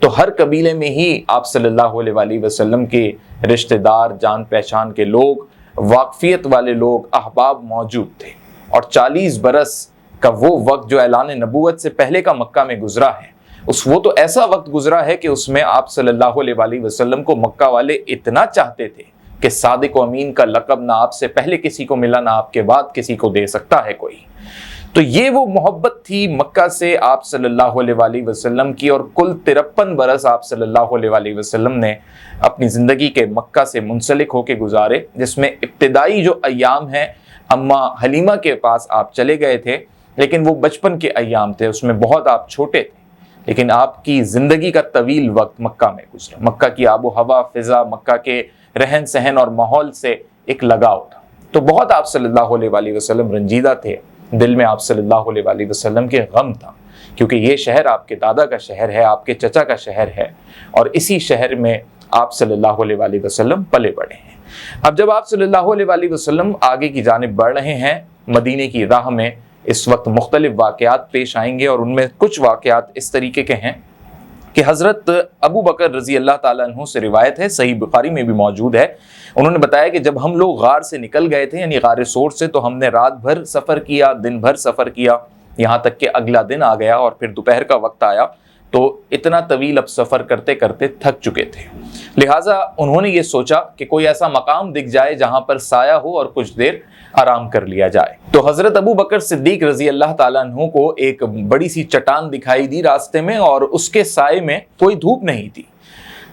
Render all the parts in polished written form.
تو ہر قبیلے میں ہی آپ صلی اللہ علیہ وسلم کے رشتہ دار، جان پہچان کے لوگ، واقفیت والے لوگ، احباب موجود تھے۔ اور 40 برس کا وہ وقت جو اعلان نبوت سے پہلے کا مکہ میں گزرا ہے، وہ تو ایسا وقت گزرا ہے کہ اس میں آپ صلی اللہ علیہ وسلم کو مکہ والے اتنا چاہتے تھے کہ صادق و امین کا لقب نہ آپ سے پہلے کسی کو ملا، نہ آپ کے بعد کسی کو دے سکتا ہے کوئی۔ تو یہ وہ محبت تھی مکہ سے آپ صلی اللہ علیہ وسلم کی، اور کل 53 برس آپ صلی اللہ علیہ وسلم نے اپنی زندگی کے مکہ سے منسلک ہو کے گزارے، جس میں ابتدائی جو ایام ہیں اماں حلیمہ کے پاس آپ چلے گئے تھے، لیکن وہ بچپن کے ایام تھے، اس میں بہت آپ چھوٹے تھے، لیکن آپ کی زندگی کا طویل وقت مکہ میں گزرا۔ مکہ کی آب و ہوا، فضا، مکہ کے رہن سہن اور ماحول سے ایک لگاؤ تھا۔ تو بہت آپ صلی اللہ علیہ وسلم رنجیدہ تھے، دل میں آپ صلی اللہ علیہ وسلم کے غم تھا، کیونکہ یہ شہر آپ کے دادا کا شہر ہے، آپ کے چچا کا شہر ہے، اور اسی شہر میں آپ صلی اللہ علیہ وسلم پلے بڑھے ہیں۔ اب جب آپ صلی اللہ علیہ وسلم آگے کی جانب بڑھ رہے ہیں، مدینے کی راہ میں اس وقت مختلف واقعات پیش آئیں گے، اور ان میں کچھ واقعات اس طریقے کے ہیں کہ حضرت ابو بکر رضی اللہ تعالیٰ عنہ سے روایت ہے، صحیح بخاری میں بھی موجود ہے، انہوں نے بتایا کہ جب ہم لوگ غار سے نکل گئے تھے، یعنی غار سور سے، تو ہم نے رات بھر سفر کیا، دن بھر سفر کیا، یہاں تک کہ اگلا دن آ گیا اور پھر دوپہر کا وقت آیا، تو اتنا طویل اب سفر کرتے کرتے تھک چکے تھے، لہٰذا انہوں نے یہ سوچا کہ کوئی ایسا مقام دکھ جائے جہاں پر سایہ ہو اور کچھ دیر آرام کر لیا جائے۔ تو حضرت ابو بکر صدیق رضی اللہ تعالیٰ عنہ کو ایک بڑی سی چٹان دکھائی دی راستے میں، اور اس کے سائے میں کوئی دھوپ نہیں تھی۔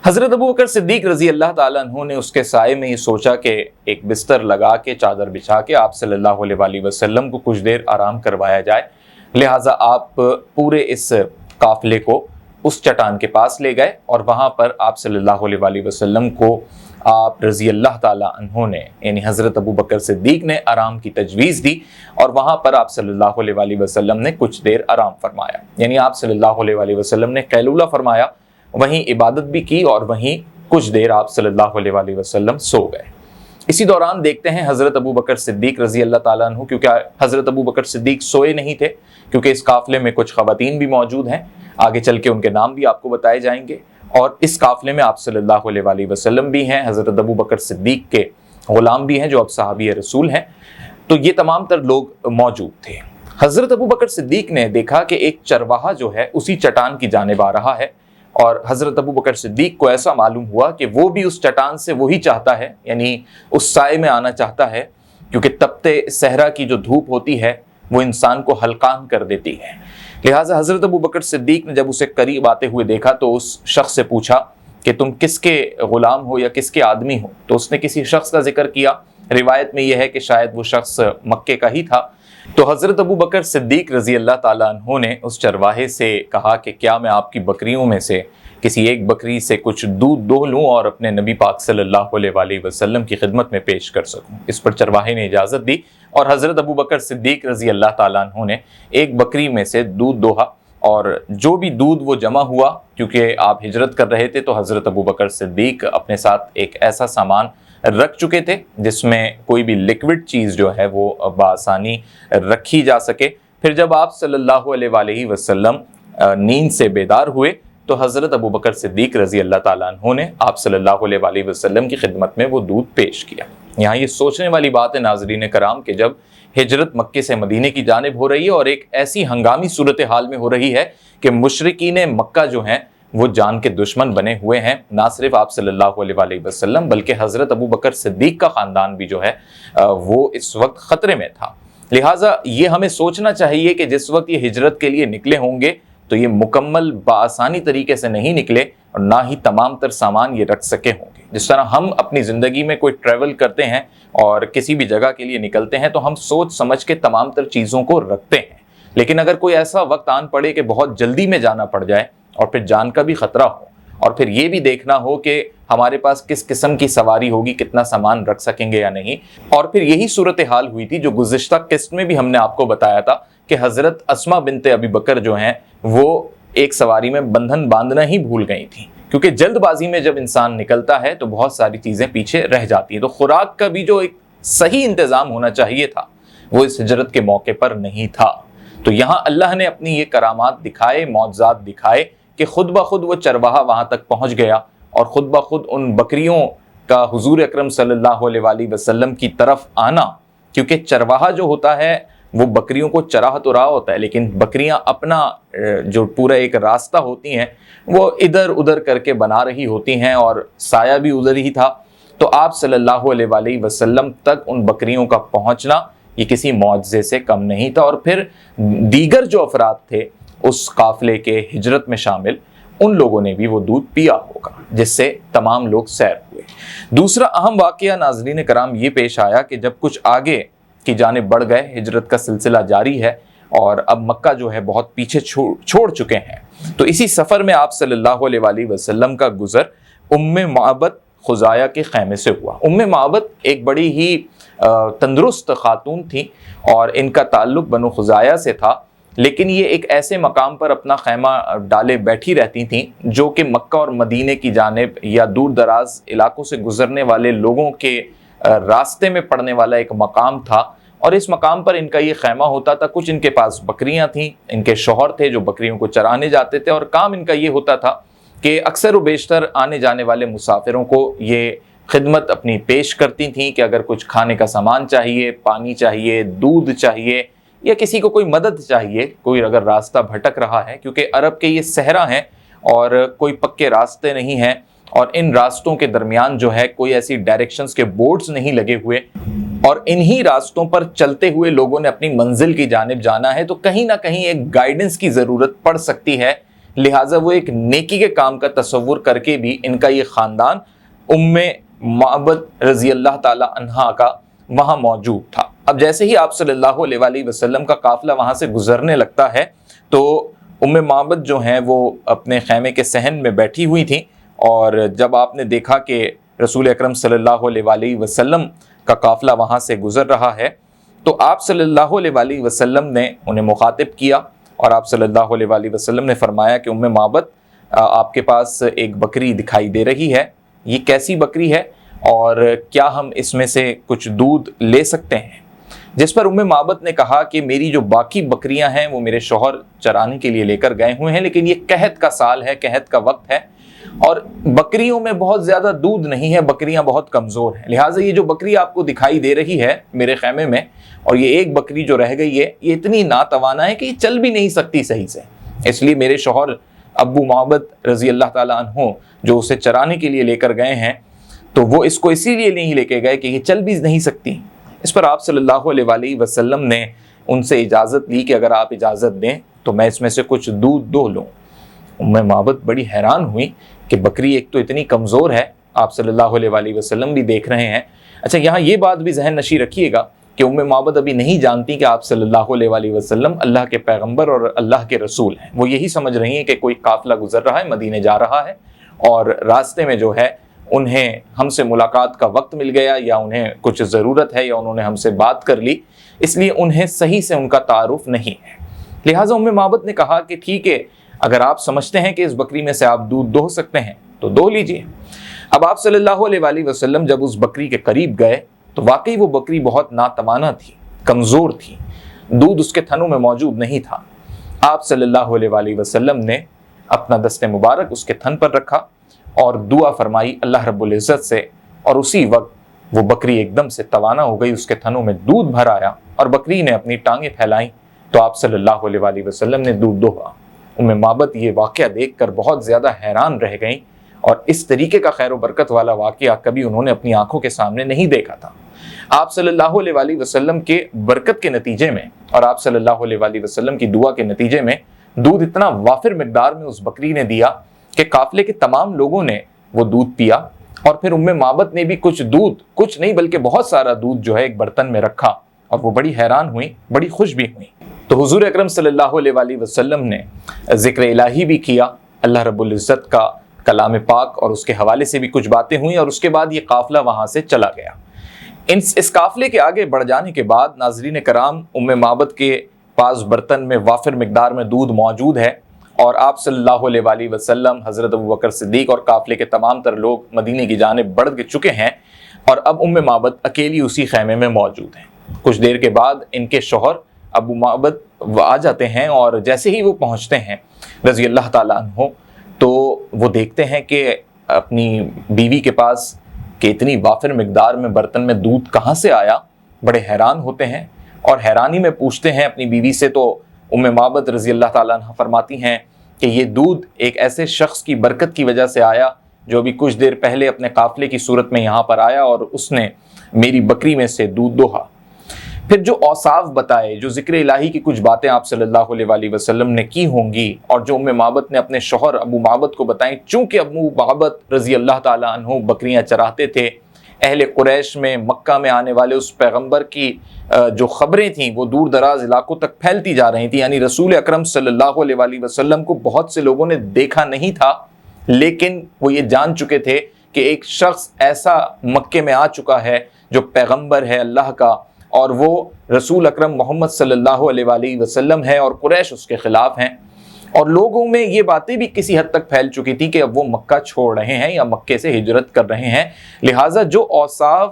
حضرت ابو بکر صدیق رضی اللہ تعالیٰ عنہ نے اس کے سائے میں یہ سوچا کہ ایک بستر لگا کے، چادر بچھا کے آپ صلی اللہ علیہ وسلم کو کچھ دیر آرام کروایا جائے، لہٰذا آپ پورے اس قافلے کو اس چٹان کے پاس لے گئے، اور وہاں پر آپ صلی اللہ علیہ وسلم کو آپ رضی اللہ تعالیٰ عنہ نے، یعنی حضرت ابو بکر صدیق نے آرام کی تجویز دی، اور وہاں پر آپ صلی اللہ علیہ وسلم نے کچھ دیر آرام فرمایا، یعنی آپ صلی اللہ علیہ وسلم نے قیلولہ فرمایا، وہیں عبادت بھی کی، اور وہیں کچھ دیر آپ صلی اللہ علیہ وسلم سو گئے۔ اسی دوران دیکھتے ہیں حضرت ابو بکر صدیق رضی اللہ تعالیٰ عنہ، کیونکہ حضرت ابو بکر صدیق سوئے نہیں تھے، کیونکہ اس قافلے میں کچھ خواتین بھی موجود ہیں، آگے چل کے ان کے نام بھی آپ کو بتائے جائیں گے، اور اس قافلے میں آپ صلی اللہ علیہ وسلم بھی ہیں، حضرت ابو بکر صدیق کے غلام بھی ہیں جو اب صحابی رسول ہیں، تو یہ تمام تر لوگ موجود تھے۔ حضرت ابو بکر صدیق نے دیکھا کہ ایک چرواہا جو ہے اسی چٹان کی جانب آ رہا ہے، اور حضرت ابو بکر صدیق کو ایسا معلوم ہوا کہ وہ بھی اس چٹان سے وہی چاہتا ہے، یعنی اس سائے میں آنا چاہتا ہے، کیونکہ تپتے صحرا کی جو دھوپ ہوتی ہے وہ انسان کو ہلکان کر دیتی ہے، لہٰذا حضرت ابو بکر صدیق نے جب اسے قریب آتے ہوئے دیکھا تو اس شخص سے پوچھا کہ تم کس کے غلام ہو یا کس کے آدمی ہو، تو اس نے کسی شخص کا ذکر کیا، روایت میں یہ ہے کہ شاید وہ شخص مکے کا ہی تھا۔ تو حضرت ابو بکر صدیق رضی اللہ تعالیٰ عنہ نے اس چرواہے سے کہا کہ کیا میں آپ کی بکریوں میں سے کسی ایک بکری سے کچھ دودھ دوہ لوں اور اپنے نبی پاک صلی اللہ علیہ وسلم کی خدمت میں پیش کر سکوں۔ اس پر چرواہے نے اجازت دی، اور حضرت ابو بکر صدیق رضی اللہ تعالیٰ عنہ نے ایک بکری میں سے دودھ دوہا، اور جو بھی دودھ وہ جمع ہوا، کیونکہ آپ ہجرت کر رہے تھے تو حضرت ابو بکر صدیق اپنے ساتھ ایک ایسا سامان رکھ چکے تھے جس میں کوئی بھی لیکوڈ چیز جو ہے وہ بآسانی رکھی جا سکے۔ پھر جب آپ صلی اللہ علیہ وسلم نیند سے بیدار ہوئے تو حضرت ابو بکر صدیق رضی اللہ تعالیٰ عنہ نے آپ صلی اللہ علیہ وسلم کی خدمت میں وہ دودھ پیش کیا۔ یہاں یہ سوچنے والی بات ہے ناظرین کرام کہ جب ہجرت مکے سے مدینے کی جانب ہو رہی ہے اور ایک ایسی ہنگامی صورتحال میں ہو رہی ہے کہ مشرکین مکہ جو ہیں وہ جان کے دشمن بنے ہوئے ہیں، نہ صرف آپ صلی اللہ علیہ وسلم بلکہ حضرت ابو بکر صدیق کا خاندان بھی جو ہے وہ اس وقت خطرے میں تھا، لہٰذا یہ ہمیں سوچنا چاہیے کہ جس وقت یہ ہجرت کے لیے نکلے ہوں گے تو یہ مکمل بآسانی طریقے سے نہیں نکلے، اور نہ ہی تمام تر سامان یہ رکھ سکے ہوں گے۔ جس طرح ہم اپنی زندگی میں کوئی ٹریول کرتے ہیں اور کسی بھی جگہ کے لیے نکلتے ہیں تو ہم سوچ سمجھ کے تمام تر چیزوں کو رکھتے ہیں، لیکن اگر کوئی ایسا وقت آن پڑے کہ بہت جلدی میں جانا پڑ جائے اور پھر جان کا بھی خطرہ ہو، اور پھر یہ بھی دیکھنا ہو کہ ہمارے پاس کس قسم کی سواری ہوگی، کتنا سامان رکھ سکیں گے یا نہیں، اور پھر یہی صورتحال ہوئی تھی جو گزشتہ قسط میں بھی ہم نے آپ کو بتایا تھا کہ حضرت اسما بنت ابی بکر جو ہیں وہ ایک سواری میں بندھن باندھنا ہی بھول گئی تھیں، کیونکہ جلد بازی میں جب انسان نکلتا ہے تو بہت ساری چیزیں پیچھے رہ جاتی ہیں۔ تو خوراک کا بھی جو ایک صحیح انتظام ہونا چاہیے تھا وہ اس ہجرت کے موقع پر نہیں تھا۔ تو یہاں اللہ نے اپنی یہ کرامات دکھائے، معجزات دکھائے کہ خود بخود وہ چرواہا وہاں تک پہنچ گیا اور خود بخود ان بکریوں کا حضور اکرم صلی اللہ علیہ وآلہ وسلم کی طرف آنا، کیونکہ چرواہا جو ہوتا ہے وہ بکریوں کو چراہ تو رہا ہوتا ہے، لیکن بکریاں اپنا جو پورا ایک راستہ ہوتی ہیں وہ ادھر ادھر کر کے بنا رہی ہوتی ہیں، اور سایہ بھی ادھر ہی تھا، تو آپ صلی اللہ علیہ وآلہ وسلم تک ان بکریوں کا پہنچنا یہ کسی معجزے سے کم نہیں تھا۔ اور پھر دیگر جو افراد تھے اس قافلے کے ہجرت میں شامل، ان لوگوں نے بھی وہ دودھ پیا ہوگا، جس سے تمام لوگ سیر ہوئے۔ دوسرا اہم واقعہ ناظرین کرام یہ پیش آیا کہ جب کچھ آگے کی جانب بڑھ گئے، ہجرت کا سلسلہ جاری ہے اور اب مکہ جو ہے بہت پیچھے چھوڑ چکے ہیں، تو اسی سفر میں آپ صلی اللہ علیہ وآلہ وسلم کا گزر ام معبد خزاعہ کے خیمے سے ہوا۔ ام معبد ایک بڑی ہی تندرست خاتون تھی اور ان کا تعلق بنو خزاعہ سے تھا، لیکن یہ ایک ایسے مقام پر اپنا خیمہ ڈالے بیٹھی رہتی تھیں جو کہ مکہ اور مدینے کی جانب یا دور دراز علاقوں سے گزرنے والے لوگوں کے راستے میں پڑنے والا ایک مقام تھا، اور اس مقام پر ان کا یہ خیمہ ہوتا تھا۔ کچھ ان کے پاس بکریاں تھیں، ان کے شوہر تھے جو بکریوں کو چرانے جاتے تھے، اور کام ان کا یہ ہوتا تھا کہ اکثر و بیشتر آنے جانے والے مسافروں کو یہ خدمت اپنی پیش کرتی تھیں کہ اگر کچھ کھانے کا سامان چاہیے، پانی چاہیے، دودھ چاہیے، یا کسی کو کوئی مدد چاہیے، کوئی اگر راستہ بھٹک رہا ہے، کیونکہ عرب کے یہ صحرا ہیں اور کوئی پکے راستے نہیں ہیں، اور ان راستوں کے درمیان جو ہے کوئی ایسی ڈائریکشنز کے بورڈز نہیں لگے ہوئے، اور انہی راستوں پر چلتے ہوئے لوگوں نے اپنی منزل کی جانب جانا ہے، تو کہیں نہ کہیں ایک گائیڈنس کی ضرورت پڑ سکتی ہے، لہٰذا وہ ایک نیکی کے کام کا تصور کر کے بھی ان کا یہ خاندان ام معبد رضی اللہ تعالی عنہا کا وہاں موجود تھا۔ اب جیسے ہی آپ صلی اللہ علیہ وآلہ وسلم کا قافلہ وہاں سے گزرنے لگتا ہے تو ام معبد جو ہیں وہ اپنے خیمے کے صحن میں بیٹھی ہوئی تھیں، اور جب آپ نے دیکھا کہ رسول اکرم صلی اللہ علیہ وآلہ وسلم کا قافلہ وہاں سے گزر رہا ہے، تو آپ صلی اللہ علیہ وآلہ وسلم نے انہیں مخاطب کیا، اور آپ صلی اللہ علیہ وآلہ وسلم نے فرمایا کہ ام معبد آپ کے پاس ایک بکری دکھائی دے رہی ہے، یہ کیسی بکری ہے اور کیا ہم اس میں سے کچھ دودھ لے سکتے ہیں؟ جس پر ام معبد نے کہا کہ میری جو باقی بکریاں ہیں وہ میرے شوہر چرانے کے لیے لے کر گئے ہوئے ہیں، لیکن یہ قحط کا سال ہے، قحط کا وقت ہے، اور بکریوں میں بہت زیادہ دودھ نہیں ہے، بکریاں بہت کمزور ہیں، لہٰذا یہ جو بکری آپ کو دکھائی دے رہی ہے میرے خیمے میں، اور یہ ایک بکری جو رہ گئی ہے، یہ اتنی ناتوانا ہے کہ یہ چل بھی نہیں سکتی صحیح سے، اس لیے میرے شوہر ابو معبد رضی اللہ تعالیٰ عنہ جو اسے چرانے کے لیے لے کر گئے ہیں، تو وہ اس کو اسی لیے نہیں لے کے گئے کہ یہ چل بھی نہیں سکتی۔ اس پر آپ صلی اللہ علیہ وآلہ وسلم نے ان سے اجازت لی کہ اگر آپ اجازت دیں تو میں اس میں سے کچھ دودھ دو لوں۔ ام معبد بڑی حیران ہوئی کہ بکری ایک تو اتنی کمزور ہے، آپ صلی اللہ علیہ وآلہ وسلم بھی دیکھ رہے ہیں۔ اچھا، یہاں یہ بات بھی ذہن نشی رکھیے گا کہ ام معبد ابھی نہیں جانتی کہ آپ صلی اللہ علیہ وآلہ وسلم اللہ کے پیغمبر اور اللہ کے رسول ہیں، وہ یہی سمجھ رہی ہیں کہ کوئی قافلہ گزر رہا ہے، مدینے جا رہا ہے، اور راستے میں جو ہے انہیں ہم سے ملاقات کا وقت مل گیا، یا انہیں کچھ ضرورت ہے، یا انہوں نے ہم سے بات کر لی، اس لیے انہیں صحیح سے ان کا تعارف نہیں ہے۔ لہٰذا ام معبد نے کہا کہ ٹھیک ہے، اگر آپ سمجھتے ہیں کہ اس بکری میں سے آپ دودھ دو سکتے ہیں تو دو لیجئے۔ اب آپ صلی اللہ علیہ وآلہ وسلم جب اس بکری کے قریب گئے تو واقعی وہ بکری بہت ناتوانا تھی، کمزور تھی، دودھ اس کے تھنوں میں موجود نہیں تھا۔ آپ صلی اللہ علیہ وآلہ وسلم نے اپنا دست مبارک اس کے تھن پر رکھا اور دعا فرمائی اللہ رب العزت سے، اور اسی وقت وہ بکری ایک دم سے توانا ہو گئی، اس کے تھنوں میں دودھ بھر آیا، اور بکری نے اپنی ٹانگیں پھیلائیں تو آپ صلی اللہ علیہ وآلہ وسلم نے دودھ دوہا۔ ام معبد یہ واقعہ دیکھ کر بہت زیادہ حیران رہ گئیں، اور اس طریقے کا خیر و برکت والا واقعہ کبھی انہوں نے اپنی آنکھوں کے سامنے نہیں دیکھا تھا۔ آپ صلی اللہ علیہ وآلہ وسلم کے برکت کے نتیجے میں اور آپ صلی اللہ علیہ وآلہ وسلم کی دعا کے نتیجے میں دودھ اتنا وافر مقدار میں اس بکری نے دیا کہ قافلے کے تمام لوگوں نے وہ دودھ پیا، اور پھر ام معبد نے بھی کچھ دودھ، کچھ نہیں بلکہ بہت سارا دودھ جو ہے ایک برتن میں رکھا، اور وہ بڑی حیران ہوئی، بڑی خوش بھی ہوئی۔ تو حضور اکرم صلی اللہ علیہ وآلہ وسلم نے ذکر الہی بھی کیا، اللہ رب العزت کا کلام پاک اور اس کے حوالے سے بھی کچھ باتیں ہوئیں، اور اس کے بعد یہ قافلہ وہاں سے چلا گیا۔ اس قافلے کے آگے بڑھ جانے کے بعد ناظرین کرام، ام معبد کے پاس برتن میں وافر مقدار میں دودھ موجود ہے، اور آپ صلی اللہ علیہ وآلہ وسلم، حضرت ابوبکر صدیق اور قافلے کے تمام تر لوگ مدینے کی جانب بڑھ چکے ہیں، اور اب ام معبد اکیلی اسی خیمے میں موجود ہیں۔ کچھ دیر کے بعد ان کے شوہر ابو معبد آ جاتے ہیں، اور جیسے ہی وہ پہنچتے ہیں رضی اللہ تعالیٰ عنہ، تو وہ دیکھتے ہیں کہ اپنی بیوی کے پاس کہ اتنی وافر مقدار میں برتن میں دودھ کہاں سے آیا، بڑے حیران ہوتے ہیں اور حیرانی میں پوچھتے ہیں اپنی بیوی سے، تو ام معبد رضی اللہ تعالیٰ عنہ فرماتی ہیں کہ یہ دودھ ایک ایسے شخص کی برکت کی وجہ سے آیا جو ابھی کچھ دیر پہلے اپنے قافلے کی صورت میں یہاں پر آیا اور اس نے میری بکری میں سے دودھ دوہا۔ پھر جو اوصاف بتائے، جو ذکر الہی کی کچھ باتیں آپ صلی اللہ علیہ وآلہ وسلم نے کی ہوں گی اور جو ام معبد نے اپنے شوہر ابو معبد کو بتائیں، چونکہ ابو معبد رضی اللہ تعالیٰ عنہ بکریاں چراتے تھے، اہل قریش میں مکہ میں آنے والے اس پیغمبر کی جو خبریں تھیں وہ دور دراز علاقوں تک پھیلتی جا رہی تھیں، یعنی رسول اکرم صلی اللہ علیہ وآلہ وسلم کو بہت سے لوگوں نے دیکھا نہیں تھا، لیکن وہ یہ جان چکے تھے کہ ایک شخص ایسا مکے میں آ چکا ہے جو پیغمبر ہے اللہ کا، اور وہ رسول اکرم محمد صلی اللہ علیہ وآلہ وسلم ہے اور قریش اس کے خلاف ہیں، اور لوگوں میں یہ باتیں بھی کسی حد تک پھیل چکی تھی کہ اب وہ مکہ چھوڑ رہے ہیں یا مکے سے ہجرت کر رہے ہیں۔ لہٰذا جو اوصاف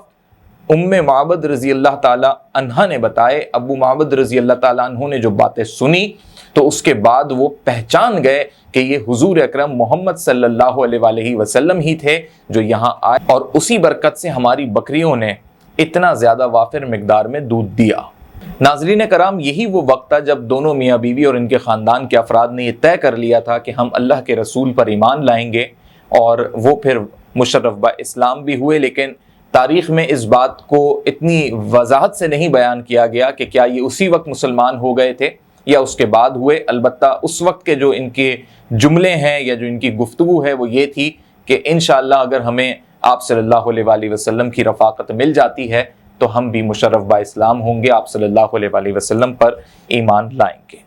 ام معبد رضی اللہ تعالی عنہ نے بتائے، ابو معبد رضی اللہ تعالیٰ عنہ نے جو باتیں سنی تو اس کے بعد وہ پہچان گئے کہ یہ حضور اکرم محمد صلی اللہ علیہ وآلہ وسلم ہی تھے جو یہاں آئے، اور اسی برکت سے ہماری بکریوں نے اتنا زیادہ وافر مقدار میں دودھ دیا۔ ناظرین کرام، یہی وہ وقت تھا جب دونوں میاں بیوی اور ان کے خاندان کے افراد نے یہ طے کر لیا تھا کہ ہم اللہ کے رسول پر ایمان لائیں گے، اور وہ پھر مشرف با اسلام بھی ہوئے۔ لیکن تاریخ میں اس بات کو اتنی وضاحت سے نہیں بیان کیا گیا کہ کیا یہ اسی وقت مسلمان ہو گئے تھے یا اس کے بعد ہوئے۔ البتہ اس وقت کے جو ان کے جملے ہیں یا جو ان کی گفتگو ہے وہ یہ تھی کہ انشاءاللہ اگر ہمیں آپ صلی اللہ علیہ وآلہ وسلم کی رفاقت مل جاتی ہے تو ہم بھی مشرف با اسلام ہوں گے، آپ صلی اللہ علیہ وآلہ وسلم پر ایمان لائیں گے۔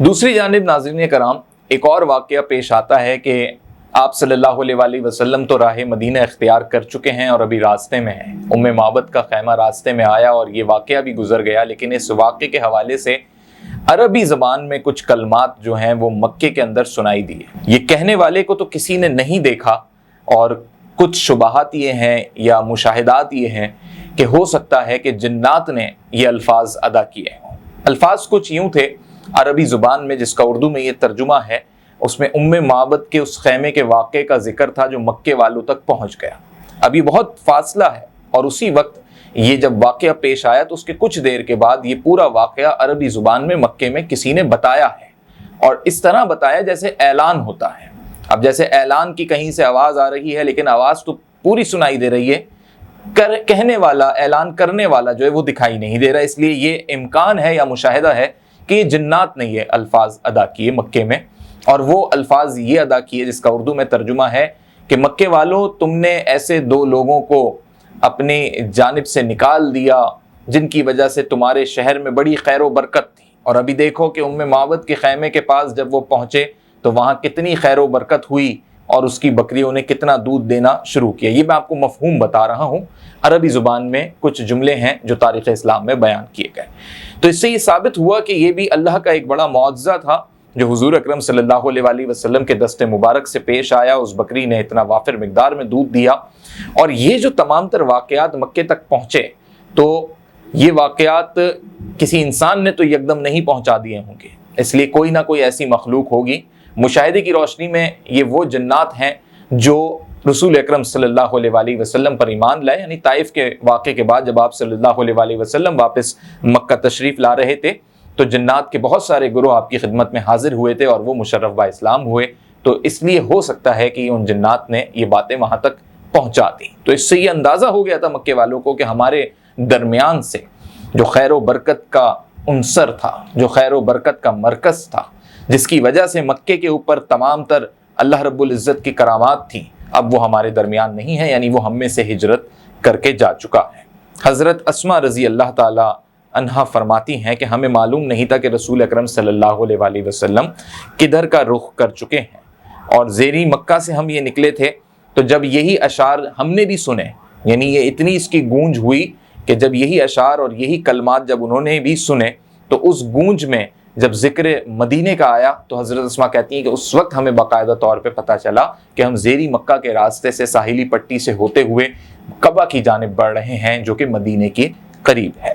دوسری جانب ناظرین کرام، ایک اور واقعہ پیش آتا ہے کہ آپ صلی اللہ علیہ وآلہ وسلم تو راہ مدینہ اختیار کر چکے ہیں اور ابھی راستے میں ہیں۔ ام معبد کا خیمہ راستے میں آیا اور یہ واقعہ بھی گزر گیا، لیکن اس واقعے کے حوالے سے عربی زبان میں کچھ کلمات جو ہیں وہ مکے کے اندر سنائی دیے۔ یہ کہنے والے کو تو کسی نے نہیں دیکھا، اور کچھ شبہات یہ ہیں یا مشاہدات یہ ہیں کہ ہو سکتا ہے کہ جنات نے یہ الفاظ ادا کیے ہوں۔ الفاظ کچھ یوں تھے عربی زبان میں، جس کا اردو میں یہ ترجمہ ہے، اس میں ام معبد کے اس خیمے کے واقعے کا ذکر تھا جو مکے والوں تک پہنچ گیا۔ اب یہ بہت فاصلہ ہے، اور اسی وقت یہ جب واقعہ پیش آیا تو اس کے کچھ دیر کے بعد یہ پورا واقعہ عربی زبان میں مکے میں کسی نے بتایا ہے، اور اس طرح بتایا جیسے اعلان ہوتا ہے۔ اب جیسے اعلان کی کہیں سے آواز آ رہی ہے لیکن آواز تو پوری سنائی دے رہی ہے، کہنے والا، اعلان کرنے والا جو ہے وہ دکھائی نہیں دے رہا، اس لیے یہ امکان ہے یا مشاہدہ ہے کہ یہ جنات نے یہ الفاظ ادا کیے مکے میں، اور وہ الفاظ یہ ادا کیے جس کا اردو میں ترجمہ ہے کہ مکے والوں، تم نے ایسے دو لوگوں کو اپنی جانب سے نکال دیا جن کی وجہ سے تمہارے شہر میں بڑی خیر و برکت تھی، اور ابھی دیکھو کہ ام معبد کے خیمے کے پاس جب وہ پہنچے تو وہاں کتنی خیر و برکت ہوئی اور اس کی بکریوں نے کتنا دودھ دینا شروع کیا۔ یہ میں آپ کو مفہوم بتا رہا ہوں، عربی زبان میں کچھ جملے ہیں جو تاریخ اسلام میں بیان کیے گئے۔ تو اس سے یہ ثابت ہوا کہ یہ بھی اللہ کا ایک بڑا معجزہ تھا جو حضور اکرم صلی اللہ علیہ وآلہ وسلم کے دست مبارک سے پیش آیا۔ اس بکری نے اتنا وافر مقدار میں دودھ دیا، اور یہ جو تمام تر واقعات مکے تک پہنچے تو یہ واقعات کسی انسان نے تو یکدم نہیں پہنچا دیے ہوں گے، اس لیے کوئی نہ کوئی ایسی مخلوق ہوگی۔ مشاہدے کی روشنی میں یہ وہ جنات ہیں جو رسول اکرم صلی اللہ علیہ وآلہ وسلم پر ایمان لائے، یعنی طائف کے واقعے کے بعد جب آپ صلی اللہ علیہ وآلہ وسلم واپس مکہ تشریف لا رہے تھے تو جنات کے بہت سارے گروہ آپ کی خدمت میں حاضر ہوئے تھے اور وہ مشرف با اسلام ہوئے، تو اس لیے ہو سکتا ہے کہ ان جنات نے یہ باتیں وہاں تک پہنچا دی۔ تو اس سے یہ اندازہ ہو گیا تھا مکے والوں کو کہ ہمارے درمیان سے جو خیر و برکت کا عنصر تھا، جو خیر و برکت کا مرکز تھا، جس کی وجہ سے مکے کے اوپر تمام تر اللہ رب العزت کی کرامات تھیں، اب وہ ہمارے درمیان نہیں ہے، یعنی وہ ہم میں سے ہجرت کر کے جا چکا ہے۔ حضرت اسماء رضی اللہ تعالی عنہا فرماتی ہیں کہ ہمیں معلوم نہیں تھا کہ رسول اکرم صلی اللہ علیہ وآلہ وسلم کدھر کا رخ کر چکے ہیں، اور زیریں مکہ سے ہم یہ نکلے تھے تو جب یہی اشعار ہم نے بھی سنے، یعنی یہ اتنی اس کی گونج ہوئی کہ جب یہی اشعار اور یہی کلمات جب انہوں نے بھی سنے تو اس گونج میں جب ذکر مدینے کا آیا تو حضرت اسماء کہتی ہیں کہ اس وقت ہمیں باقاعدہ طور پہ پتہ چلا کہ ہم زیریں مکہ کے راستے سے ساحلی پٹی سے ہوتے ہوئے کعبہ کی جانب بڑھ رہے ہیں جو کہ مدینے کے قریب ہے۔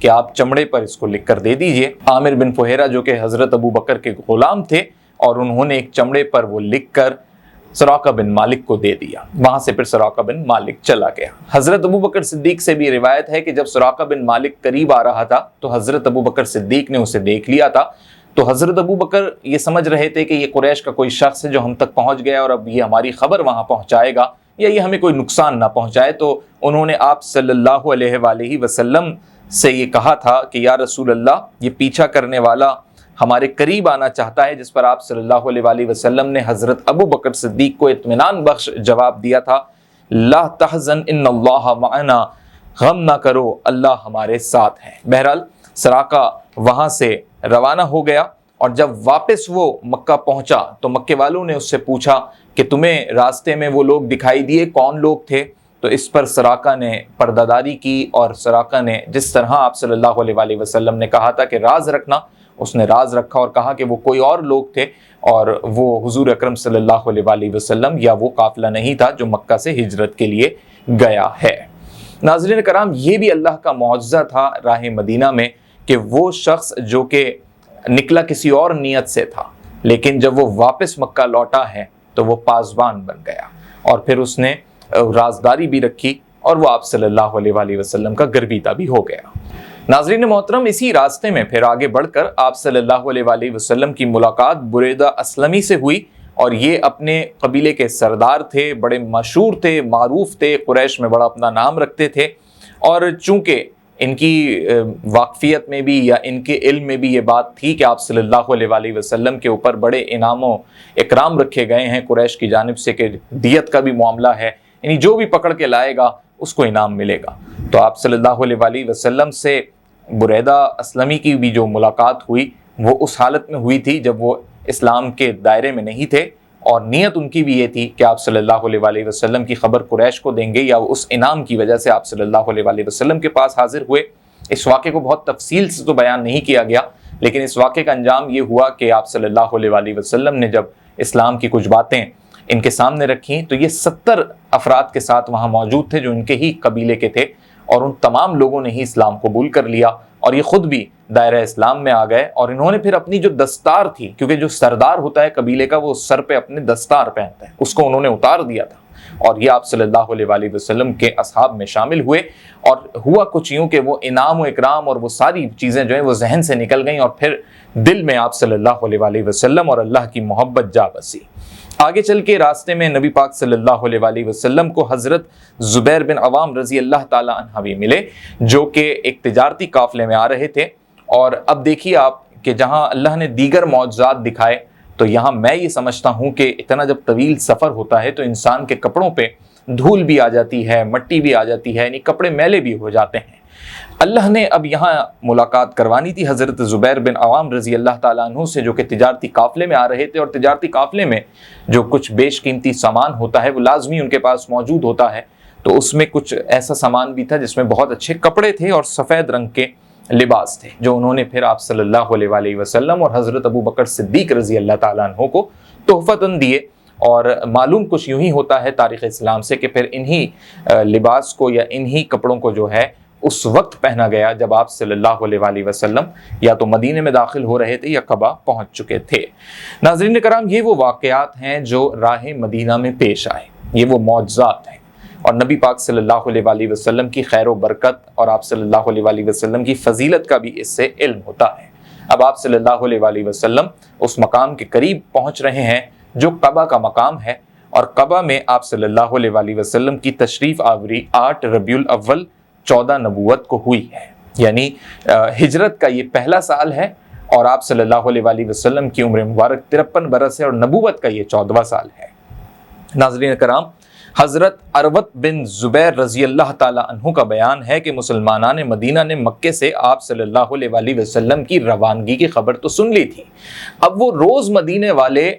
کہ آپ چمڑے پر اس کو لکھ کر دے دیجئے۔ عامر بن فہیرہ جو کہ حضرت ابو بکر کے غلام تھے، اور انہوں نے ایک چمڑے پر وہ لکھ کر سراقہ بن مالک کو دے دیا۔ وہاں سے پھر سراقہ بن مالک چلا گیا۔ حضرت ابو بکر صدیق سے بھی روایت ہے کہ جب سراقہ بن مالک قریب آ رہا تھا تو حضرت ابو بکر صدیق نے اسے دیکھ لیا تھا، تو حضرت ابو بکر یہ سمجھ رہے تھے کہ یہ قریش کا کوئی شخص ہے جو ہم تک پہنچ گیا اور اب یہ ہماری خبر وہاں پہنچائے گا یا یہ ہمیں کوئی نقصان نہ پہنچائے، تو انہوں نے آپ صلی اللہ علیہ وآلہ وسلم سے یہ کہا تھا کہ یا رسول اللہ، یہ پیچھا کرنے والا ہمارے قریب آنا چاہتا ہے، جس پر آپ صلی اللہ علیہ وآلہ وسلم نے حضرت ابو بکر صدیق کو اطمینان بخش جواب دیا تھا، لا تحزن ان اللہ معنا، غم نہ کرو، اللہ ہمارے ساتھ ہے۔ بہرحال سراقہ وہاں سے روانہ ہو گیا، اور جب واپس وہ مکہ پہنچا تو مکے والوں نے اس سے پوچھا کہ تمہیں راستے میں وہ لوگ دکھائی دیے، کون لوگ تھے؟ تو اس پر سراقہ نے پردہ داری کی، اور سراقہ نے جس طرح آپ صلی اللہ علیہ وآلہ وسلم نے کہا تھا کہ راز رکھنا، اس نے راز رکھا اور کہا کہ وہ کوئی اور لوگ تھے، اور وہ حضور اکرم صلی اللہ علیہ وآلہ وسلم یا وہ قافلہ نہیں تھا جو مکہ سے ہجرت کے لیے گیا ہے۔ ناظرین کرام، یہ بھی اللہ کا معجزہ تھا راہ مدینہ میں کہ وہ شخص جو کہ نکلا کسی اور نیت سے تھا، لیکن جب وہ واپس مکہ لوٹا ہے تو وہ پاسبان بن گیا، اور پھر اس نے رازداری بھی رکھی، اور وہ آپ صلی اللہ علیہ وآلہ وسلم کا گرویدہ بھی ہو گیا۔ ناظرین محترم، اسی راستے میں پھر آگے بڑھ کر آپ صلی اللہ علیہ وآلہ وسلم کی ملاقات بریدہ اسلمی سے ہوئی، اور یہ اپنے قبیلے کے سردار تھے، بڑے مشہور تھے، معروف تھے، قریش میں بڑا اپنا نام رکھتے تھے، اور چونکہ ان کی واقفیت میں بھی یا ان کے علم میں بھی یہ بات تھی کہ آپ صلی اللہ علیہ وآلہ وسلم کے اوپر بڑے انعام و اکرام رکھے گئے ہیں قریش کی جانب سے، کہ دیت کا بھی معاملہ ہے، یعنی جو بھی پکڑ کے لائے گا اس کو انعام ملے گا۔ تو آپ صلی اللہ علیہ وآلہ وسلم سے بریدہ اسلمی کی بھی جو ملاقات ہوئی وہ اس حالت میں ہوئی تھی جب وہ اسلام کے دائرے میں نہیں تھے، اور نیت ان کی بھی یہ تھی کہ آپ صلی اللہ علیہ وآلہ وسلم کی خبر قریش کو دیں گے، یا اس انعام کی وجہ سے آپ صلی اللہ علیہ وآلہ وسلم کے پاس حاضر ہوئے۔ اس واقعے کو بہت تفصیل سے تو بیان نہیں کیا گیا، لیکن اس واقعے کا انجام یہ ہوا کہ آپ صلی اللہ علیہ وآلہ وسلم نے جب اسلام کی کچھ باتیں ان کے سامنے رکھیں تو یہ 70 افراد کے ساتھ وہاں موجود تھے جو ان کے ہی قبیلے کے تھے، اور ان تمام لوگوں نے ہی اسلام قبول کر لیا، اور یہ خود بھی دائرہ اسلام میں آ گئے، اور انہوں نے پھر اپنی جو دستار تھی، کیونکہ جو سردار ہوتا ہے قبیلے کا وہ سر پہ اپنے دستار پہنتا ہے، اس کو انہوں نے اتار دیا تھا، اور یہ آپ صلی اللہ علیہ وآلہ وسلم کے اصحاب میں شامل ہوئے، اور ہوا کچھ یوں کہ وہ انعام و اکرام اور وہ ساری چیزیں جو ہیں وہ ذہن سے نکل گئیں، اور پھر دل میں آپ صلی اللہ علیہ وآلہ وسلم اور اللہ کی محبت جا بسی۔ آگے چل کے راستے میں نبی پاک صلی اللہ علیہ وآلہ وسلم کو حضرت زبیر بن عوام رضی اللہ تعالی عنہ بھی ملے، جو کہ ایک تجارتی قافلے میں آ رہے تھے۔ اور اب دیکھیے آپ کہ جہاں اللہ نے دیگر معجزات دکھائے، تو یہاں میں یہ سمجھتا ہوں کہ اتنا جب طویل سفر ہوتا ہے تو انسان کے کپڑوں پہ دھول بھی آ جاتی ہے، مٹی بھی آ جاتی ہے، یعنی کپڑے میلے بھی ہو جاتے ہیں۔ اللہ نے اب یہاں ملاقات کروانی تھی حضرت زبیر بن عوام رضی اللہ تعالیٰ عنہ سے، جو کہ تجارتی قافلے میں آ رہے تھے، اور تجارتی قافلے میں جو کچھ بیش قیمتی سامان ہوتا ہے وہ لازمی ان کے پاس موجود ہوتا ہے، تو اس میں کچھ ایسا سامان بھی تھا جس میں بہت اچھے کپڑے تھے اور سفید رنگ کے لباس تھے، جو انہوں نے پھر آپ صلی اللہ علیہ وآلہ وسلم اور حضرت ابو بکر صدیق رضی اللہ تعالیٰ عنہ کو تحفتاً دیے۔ اور معلوم کچھ یوں ہی ہوتا ہے تاریخ اسلام سے کہ پھر انہی لباس کو یا انہی کپڑوں کو جو ہے اس وقت پہنا گیا جب آپ صلی اللہ علیہ وآلہ وسلم یا تو مدینے میں داخل ہو رہے تھے یا قبا پہنچ چکے تھے۔ ناظرین کرام، یہ وہ واقعات ہیں جو راہ مدینہ میں پیش آئے، یہ وہ معجزات ہیں، اور نبی پاک صلی اللہ علیہ وآلہ وسلم کی خیر و برکت اور آپ صلی اللہ علیہ وآلہ وسلم کی فضیلت کا بھی اس سے علم ہوتا ہے۔ اب آپ صلی اللہ علیہ وآلہ وسلم اس مقام کے قریب پہنچ رہے ہیں جو قبا کا مقام ہے، اور قبا میں آپ صلی اللہ علیہ وآلہ وسلم کی تشریف آوری 8 ربیع الاول 14 نبوت کو ہوئی ہے، یعنی ہجرت کا یہ پہلا سال ہے، اور آپ صلی اللہ علیہ وآلہ وسلم کی عمر مبارک 53 برس ہے، اور نبوت کا یہ 14واں سال ہے۔ ناظرین کرام، حضرت عروت بن زبیر رضی اللہ تعالی عنہ کا بیان ہے کہ مسلمانان مدینہ نے مکے سے آپ صلی اللہ علیہ وآلہ وسلم کی روانگی کی خبر تو سن لی تھی، اب وہ روز مدینے والے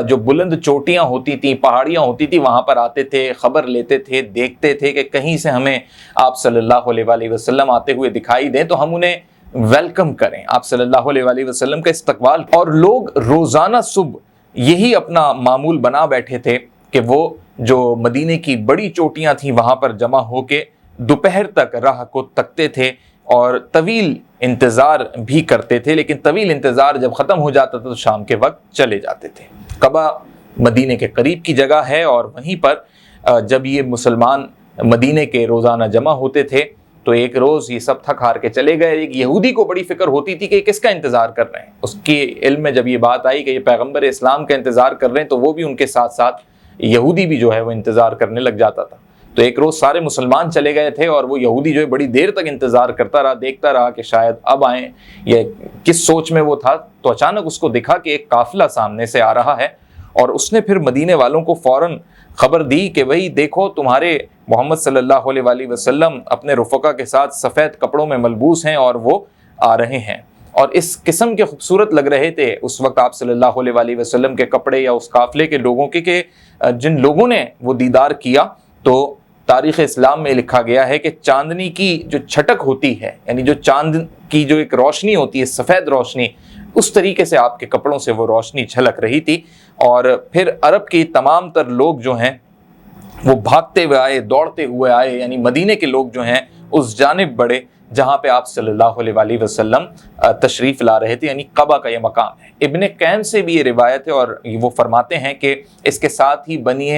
جو بلند چوٹیاں ہوتی تھیں، پہاڑیاں ہوتی تھیں، وہاں پر آتے تھے، خبر لیتے تھے، دیکھتے تھے کہ کہیں سے ہمیں آپ صلی اللہ علیہ وآلہ وسلم آتے ہوئے دکھائی دیں تو ہم انہیں ویلکم کریں، آپ صلی اللہ علیہ وآلہ وسلم کا استقبال۔ اور لوگ روزانہ صبح یہی اپنا معمول بنا بیٹھے تھے کہ وہ جو مدینے کی بڑی چوٹیاں تھیں وہاں پر جمع ہو کے دوپہر تک راہ کو تکتے تھے، اور طویل انتظار بھی کرتے تھے، لیکن طویل انتظار جب ختم ہو جاتا تھا تو شام کے وقت چلے جاتے تھے۔ قبا مدینے کے قریب کی جگہ ہے، اور وہیں پر جب یہ مسلمان مدینے کے روزانہ جمع ہوتے تھے تو ایک روز یہ سب تھک ہار کے چلے گئے۔ ایک یہودی کو بڑی فکر ہوتی تھی کہ کس کا انتظار کر رہے ہیں۔ اس کے علم میں جب یہ بات آئی کہ یہ پیغمبر اسلام کا انتظار کر رہے ہیں تو وہ بھی ان کے ساتھ ساتھ یہودی بھی جو ہے وہ انتظار کرنے لگ جاتا تھا۔ تو ایک روز سارے مسلمان چلے گئے تھے اور وہ یہودی جو ہے بڑی دیر تک انتظار کرتا رہا، دیکھتا رہا کہ شاید اب آئیں، یہ کس سوچ میں وہ تھا۔ تو اچانک اس کو دکھا کہ ایک قافلہ سامنے سے آ رہا ہے، اور اس نے پھر مدینے والوں کو فوراً خبر دی کہ بھئی دیکھو تمہارے محمد صلی اللہ علیہ وآلہ وسلم اپنے رفقا کے ساتھ سفید کپڑوں میں ملبوس ہیں اور وہ آ رہے ہیں، اور اس قسم کے خوبصورت لگ رہے تھے اس وقت آپ صلی اللہ علیہ وآلہ وسلم کے کپڑے یا اس قافلے کے لوگوں کے کہ جن لوگوں نے وہ دیدار کیا تو تاریخ اسلام میں لکھا گیا ہے کہ چاندنی کی جو چھٹک ہوتی ہے، یعنی جو چاند کی جو ایک روشنی ہوتی ہے، سفید روشنی، اس طریقے سے آپ کے کپڑوں سے وہ روشنی جھلک رہی تھی۔ اور پھر عرب کے تمام تر لوگ جو ہیں وہ بھاگتے ہوئے آئے، دوڑتے ہوئے آئے، یعنی مدینے کے لوگ جو ہیں اس جانب بڑھے جہاں پہ آپ صلی اللہ علیہ وآلہ وسلم تشریف لا رہے تھے، یعنی قبا کا یہ مقام ہے۔ ابن قیم سے بھی یہ روایت ہے، اور وہ فرماتے ہیں کہ اس کے ساتھ ہی بنی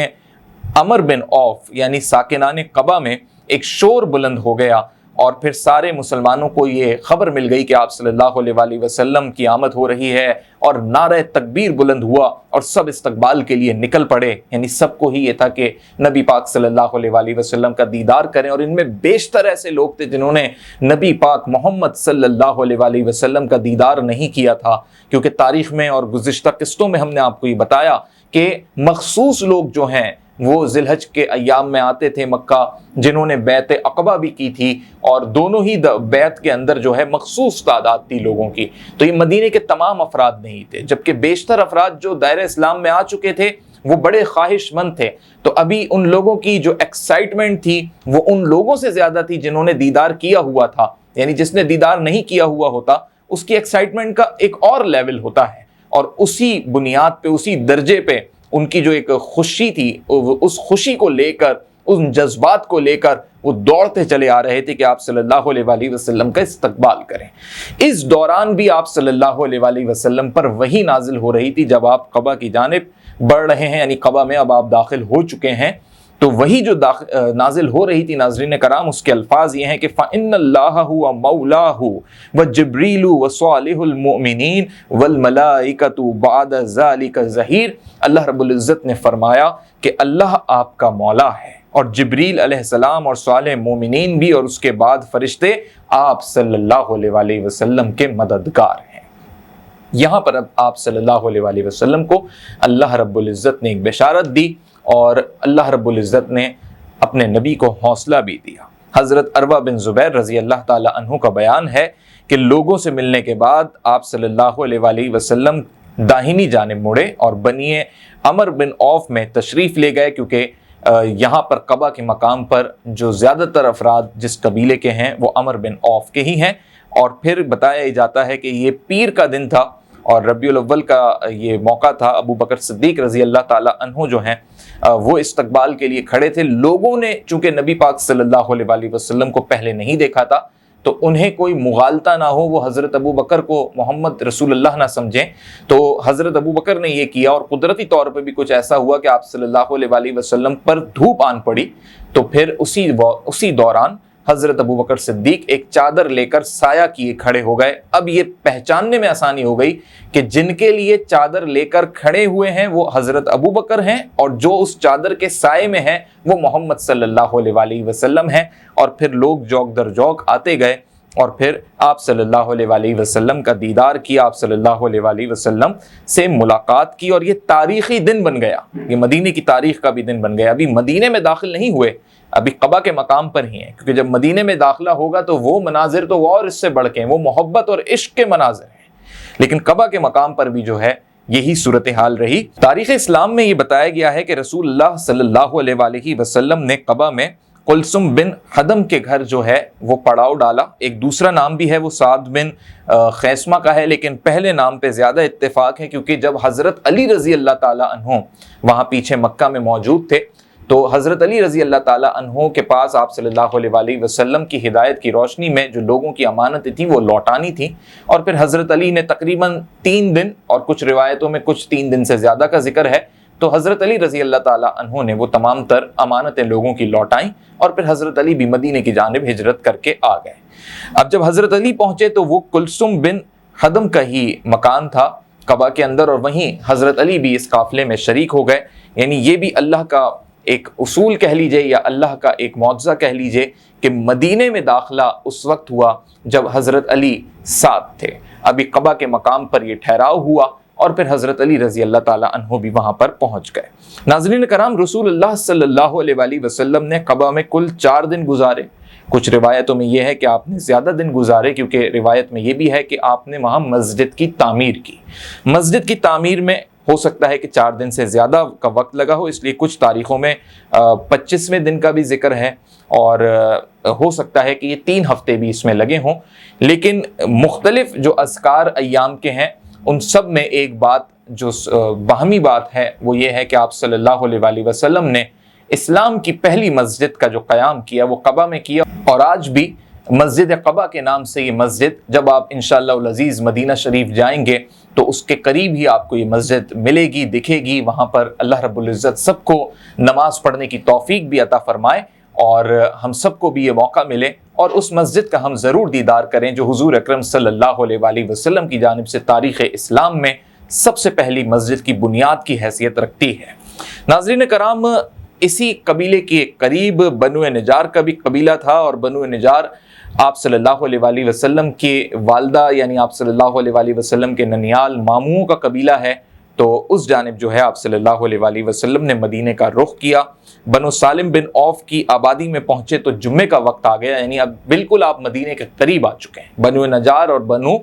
عمر بن عوف یعنی ساکنان قبا میں ایک شور بلند ہو گیا، اور پھر سارے مسلمانوں کو یہ خبر مل گئی کہ آپ صلی اللہ علیہ وآلہ وسلم کی آمد ہو رہی ہے، اور نعرہ تکبیر بلند ہوا اور سب استقبال کے لیے نکل پڑے۔ یعنی سب کو ہی یہ تھا کہ نبی پاک صلی اللہ علیہ وآلہ وسلم کا دیدار کریں، اور ان میں بیشتر ایسے لوگ تھے جنہوں نے نبی پاک محمد صلی اللہ علیہ وآلہ وسلم کا دیدار نہیں کیا تھا، کیونکہ تاریخ میں اور گزشتہ قسطوں میں ہم نے آپ کو یہ بتایا کہ مخصوص لوگ جو ہیں وہ ذی الحج کے ایام میں آتے تھے مکہ، جنہوں نے بیعت عقبہ بھی کی تھی، اور دونوں ہی بیعت کے اندر جو ہے مخصوص تعداد تھی لوگوں کی۔ تو یہ مدینے کے تمام افراد نہیں تھے، جبکہ بیشتر افراد جو دائرہ اسلام میں آ چکے تھے وہ بڑے خواہش مند تھے۔ تو ابھی ان لوگوں کی جو ایکسائٹمنٹ تھی وہ ان لوگوں سے زیادہ تھی جنہوں نے دیدار کیا ہوا تھا، یعنی جس نے دیدار نہیں کیا ہوا ہوتا اس کی ایکسائٹمنٹ کا ایک اور لیول ہوتا ہے، اور اسی بنیاد پہ، اسی درجے پہ ان کی جو ایک خوشی تھی، اس خوشی کو لے کر، ان جذبات کو لے کر وہ دوڑتے چلے آ رہے تھے کہ آپ صلی اللہ علیہ وآلہ وسلم کا استقبال کریں۔ اس دوران بھی آپ صلی اللہ علیہ وآلہ وسلم پر وحی نازل ہو رہی تھی۔ جب آپ قبا کی جانب بڑھ رہے ہیں، یعنی قبا میں اب آپ داخل ہو چکے ہیں، تو وہی جو نازل ہو رہی تھی ناظرین کرام، اس کے الفاظ یہ ہیں کہ فَإِنَّ اللَّهَ هُوَ مَوْلَاهُ وَجِبْرِيلُ وَصَالِحُ الْمُؤْمِنِينَ وَالْمَلَائِكَةُ بَعْدَ ذَلِكَ ظَهِيرٌ۔ اللہ رب العزت نے فرمایا کہ اللہ آپ کا مولا ہے، اور جبریل علیہ السلام اور صالح مومنین بھی، اور اس کے بعد فرشتے آپ صلی اللہ علیہ وآلہ وسلم کے مددگار ہیں۔ یہاں پر اب آپ صلی اللہ علیہ وآلہ وسلم کو اللہ رب العزت نے ایک بشارت دی، اور اللہ رب العزت نے اپنے نبی کو حوصلہ بھی دیا۔ حضرت عروہ بن زبیر رضی اللہ تعالی عنہ کا بیان ہے کہ لوگوں سے ملنے کے بعد آپ صلی اللہ علیہ وآلہ وسلم داہنی جانب مڑے اور بنی عمر بن عوف میں تشریف لے گئے، کیونکہ یہاں پر قبا کے مقام پر جو زیادہ تر افراد جس قبیلے کے ہیں وہ عمر بن عوف کے ہی ہیں۔ اور پھر بتایا جاتا ہے کہ یہ پیر کا دن تھا اور ربیع الاول کا یہ موقع تھا۔ ابو بکر صدیق رضی اللہ تعالی عنہ جو ہیں وہ استقبال کے لیے کھڑے تھے۔ لوگوں نے چونکہ نبی پاک صلی اللہ علیہ وآلہ وسلم کو پہلے نہیں دیکھا تھا، تو انہیں کوئی مغالطہ نہ ہو، وہ حضرت ابو بکر کو محمد رسول اللہ نہ سمجھیں، تو حضرت ابو بکر نے یہ کیا، اور قدرتی طور پہ بھی کچھ ایسا ہوا کہ آپ صلی اللہ علیہ وآلہ وسلم پر دھوپ آن پڑی، تو پھر اسی دوران حضرت ابو بکر صدیق ایک چادر لے کر سایہ کیے کھڑے ہو گئے۔ اب یہ پہچاننے میں آسانی ہو گئی کہ جن کے لیے چادر لے کر کھڑے ہوئے ہیں وہ حضرت ابو بکر ہیں، اور جو اس چادر کے سائے میں ہیں وہ محمد صلی اللہ علیہ وآلہ وسلم ہیں۔ اور پھر لوگ جوک در جوک آتے گئے، اور پھر آپ صلی اللہ علیہ وآلہ وسلم کا دیدار کیا، آپ صلی اللہ علیہ وآلہ وسلم سے ملاقات کی، اور یہ تاریخی دن بن گیا، یہ مدینے کی تاریخ کا بھی دن بن گیا۔ ابھی مدینے میں داخل نہیں ہوئے، ابھی قبا کے مقام پر ہی ہیں، کیونکہ جب مدینے میں داخلہ ہوگا تو وہ مناظر تو اور اس سے بڑھ کے ہیں، وہ محبت اور عشق کے مناظر ہیں، لیکن قبا کے مقام پر بھی جو ہے یہی صورتحال رہی۔ تاریخ اسلام میں یہ بتایا گیا ہے کہ رسول اللہ صلی اللہ علیہ وآلہ وسلم نے قبا میں قلثم بن حدم کے گھر جو ہے وہ پڑاؤ ڈالا۔ ایک دوسرا نام بھی ہے، وہ سعد بن خیسمہ کا ہے، لیکن پہلے نام پہ زیادہ اتفاق ہے، کیونکہ جب حضرت علی رضی اللہ تعالی عنہ وہاں پیچھے مکہ میں موجود تھے تو حضرت علی رضی اللہ تعالیٰ عنہ کے پاس آپ صلی اللہ علیہ وسلم کی ہدایت کی روشنی میں جو لوگوں کی امانتیں تھیں وہ لوٹانی تھیں، اور پھر حضرت علی نے تقریباً 3 دن، اور کچھ روایتوں میں کچھ 3 دن سے زیادہ کا ذکر ہے، تو حضرت علی رضی اللہ تعالیٰ عنہ نے وہ تمام تر امانتیں لوگوں کی لوٹائیں، اور پھر حضرت علی بھی مدینے کی جانب ہجرت کر کے آ گئے۔ اب جب حضرت علی پہنچے تو وہ کلثوم بن خدم کا ہی مکان تھا قبا کے اندر، اور وہیں حضرت علی بھی اس قافلے میں شریک ہو گئے۔ یعنی یہ بھی اللہ کا ایک اصول کہہ لیجئے یا اللہ کا ایک معجزہ کہہ لیجئے کہ مدینے میں داخلہ اس وقت ہوا جب حضرت علی ساتھ تھے۔ ابھی قبا کے مقام پر یہ ٹھہراؤ ہوا اور پھر حضرت علی رضی اللہ تعالیٰ عنہ بھی وہاں پر پہنچ گئے۔ ناظرین کرام، رسول اللہ صلی اللہ علیہ وسلم نے قبا میں کل 4 دن گزارے۔ کچھ روایتوں میں یہ ہے کہ آپ نے زیادہ دن گزارے، کیونکہ روایت میں یہ بھی ہے کہ آپ نے وہاں مسجد کی تعمیر کی۔ مسجد کی تعمیر میں ہو سکتا ہے کہ 4 دن سے زیادہ کا وقت لگا ہو، اس لیے کچھ تاریخوں میں 25ویں دن کا بھی ذکر ہے، اور ہو سکتا ہے کہ یہ 3 ہفتے بھی اس میں لگے ہوں۔ لیکن مختلف جو اذکار ایام کے ہیں ان سب میں ایک بات جو باہمی بات ہے وہ یہ ہے کہ آپ صلی اللہ علیہ وسلم نے اسلام کی پہلی مسجد کا جو قیام کیا وہ قبا میں کیا، اور آج بھی مسجد قبا کے نام سے یہ مسجد، جب آپ انشاءاللہ العزیز مدینہ شریف جائیں گے تو اس کے قریب ہی آپ کو یہ مسجد ملے گی، دکھے گی۔ وہاں پر اللہ رب العزت سب کو نماز پڑھنے کی توفیق بھی عطا فرمائے، اور ہم سب کو بھی یہ موقع ملے اور اس مسجد کا ہم ضرور دیدار کریں جو حضور اکرم صلی اللہ علیہ وسلم کی جانب سے تاریخ اسلام میں سب سے پہلی مسجد کی بنیاد کی حیثیت رکھتی ہے۔ ناظرین کرام، اسی قبیلے کے قریب بنو نجار کا بھی قبیلہ تھا، اور بنو نجار آپ صلی اللہ علیہ وسلم کے والدہ یعنی آپ صلی اللہ علیہ وسلم کے ننیال ماموں کا قبیلہ ہے، تو اس جانب جو ہے آپ صلی اللہ علیہ وسلم نے مدینے کا رخ کیا۔ بنو سالم بن عوف کی آبادی میں پہنچے تو جمعے کا وقت آ گیا، یعنی اب بالکل آپ مدینے کے قریب آ چکے ہیں۔ بنو نجار اور بنو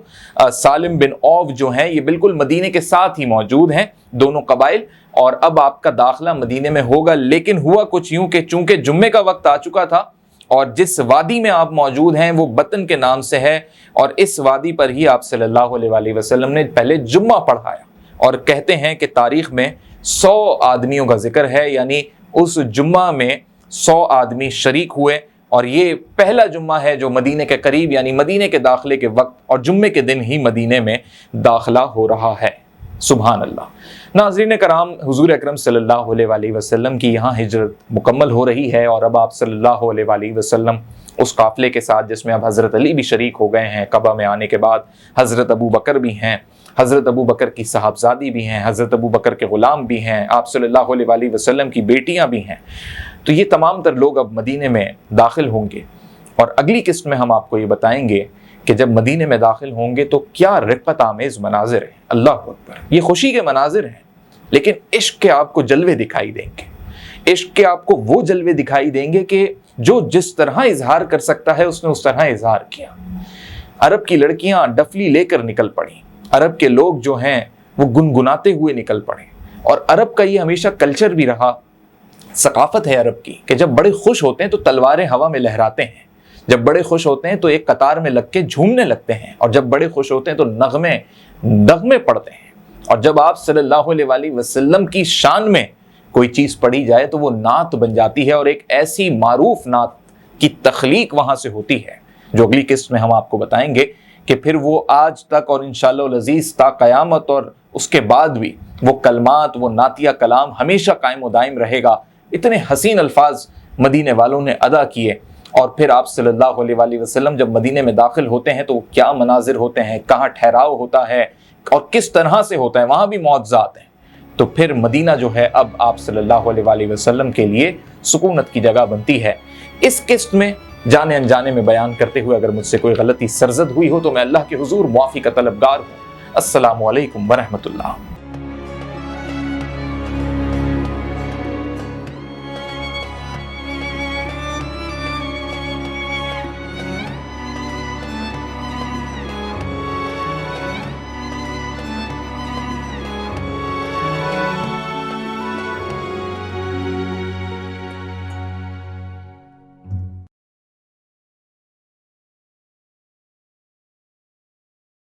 سالم بن عوف جو ہیں یہ بالکل مدینے کے ساتھ ہی موجود ہیں، دونوں قبائل، اور اب آپ کا داخلہ مدینے میں ہوگا۔ لیکن ہوا کچھ یوں کہ چونکہ جمعے کا وقت آ چکا تھا، اور جس وادی میں آپ موجود ہیں وہ بطن کے نام سے ہے، اور اس وادی پر ہی آپ صلی اللہ علیہ وسلم نے پہلے جمعہ پڑھایا، اور کہتے ہیں کہ تاریخ میں 100 آدمیوں کا ذکر ہے، یعنی اس جمعہ میں 100 آدمی شریک ہوئے، اور یہ پہلا جمعہ ہے جو مدینے کے قریب یعنی مدینے کے داخلے کے وقت اور جمعے کے دن ہی مدینے میں داخلہ ہو رہا ہے۔ سبحان اللہ۔ ناظرین کرام، حضور اکرم صلی اللہ علیہ وسلم کی یہاں ہجرت مکمل ہو رہی ہے، اور اب آپ صلی اللہ علیہ وسلم اس قافلے کے ساتھ جس میں اب حضرت علی بھی شریک ہو گئے ہیں، قبا میں آنے کے بعد حضرت ابو بکر بھی ہیں، حضرت ابو بکر کی صاحبزادی بھی ہیں، حضرت ابو بکر کے غلام بھی ہیں، آپ صلی اللہ علیہ وسلم کی بیٹیاں بھی ہیں، تو یہ تمام تر لوگ اب مدینے میں داخل ہوں گے۔ اور اگلی قسط میں ہم آپ کو یہ بتائیں گے کہ جب مدینے میں داخل ہوں گے تو کیا رفقت آمیز مناظر ہیں۔ اللہ اکبر، یہ خوشی کے مناظر ہیں، لیکن عشق کے آپ کو جلوے دکھائی دیں گے۔ عشق کے آپ کو وہ جلوے دکھائی دیں گے کہ جو جس طرح اظہار کر سکتا ہے اس نے اس طرح اظہار کیا۔ عرب کی لڑکیاں ڈفلی لے کر نکل پڑیں، عرب کے لوگ جو ہیں وہ گنگناتے ہوئے نکل پڑے، اور عرب کا یہ ہمیشہ کلچر بھی رہا، ثقافت ہے عرب کی کہ جب بڑے خوش ہوتے ہیں تو تلواریں ہوا میں لہراتے ہیں، جب بڑے خوش ہوتے ہیں تو ایک قطار میں لگ کے جھومنے لگتے ہیں، اور جب بڑے خوش ہوتے ہیں تو نغمے پڑھتے ہیں۔ اور جب آپ صلی اللہ علیہ وسلم کی شان میں کوئی چیز پڑھی جائے تو وہ نعت بن جاتی ہے، اور ایک ایسی معروف نعت کی تخلیق وہاں سے ہوتی ہے جو اگلی قسط میں ہم آپ کو بتائیں گے کہ پھر وہ آج تک اور انشاءاللہ العزیز تا قیامت اور اس کے بعد بھی وہ کلمات، وہ نعتیہ کلام ہمیشہ قائم و دائم رہے گا۔ اتنے حسین الفاظ مدینے والوں نے ادا کیے، اور پھر آپ صلی اللہ علیہ وسلم جب مدینے میں داخل ہوتے ہیں تو کیا مناظر ہوتے ہیں، کہاں ٹھہراؤ ہوتا ہے اور کس طرح سے ہوتا ہے، وہاں بھی معجزات ہیں۔ تو پھر مدینہ جو ہے اب آپ صلی اللہ علیہ وسلم کے لیے سکونت کی جگہ بنتی ہے۔ اس قسط میں جانے انجانے میں بیان کرتے ہوئے اگر مجھ سے کوئی غلطی سرزد ہوئی ہو تو میں اللہ کے حضور معافی کا طلبگار ہوں۔ السلام علیکم ورحمۃ اللہ۔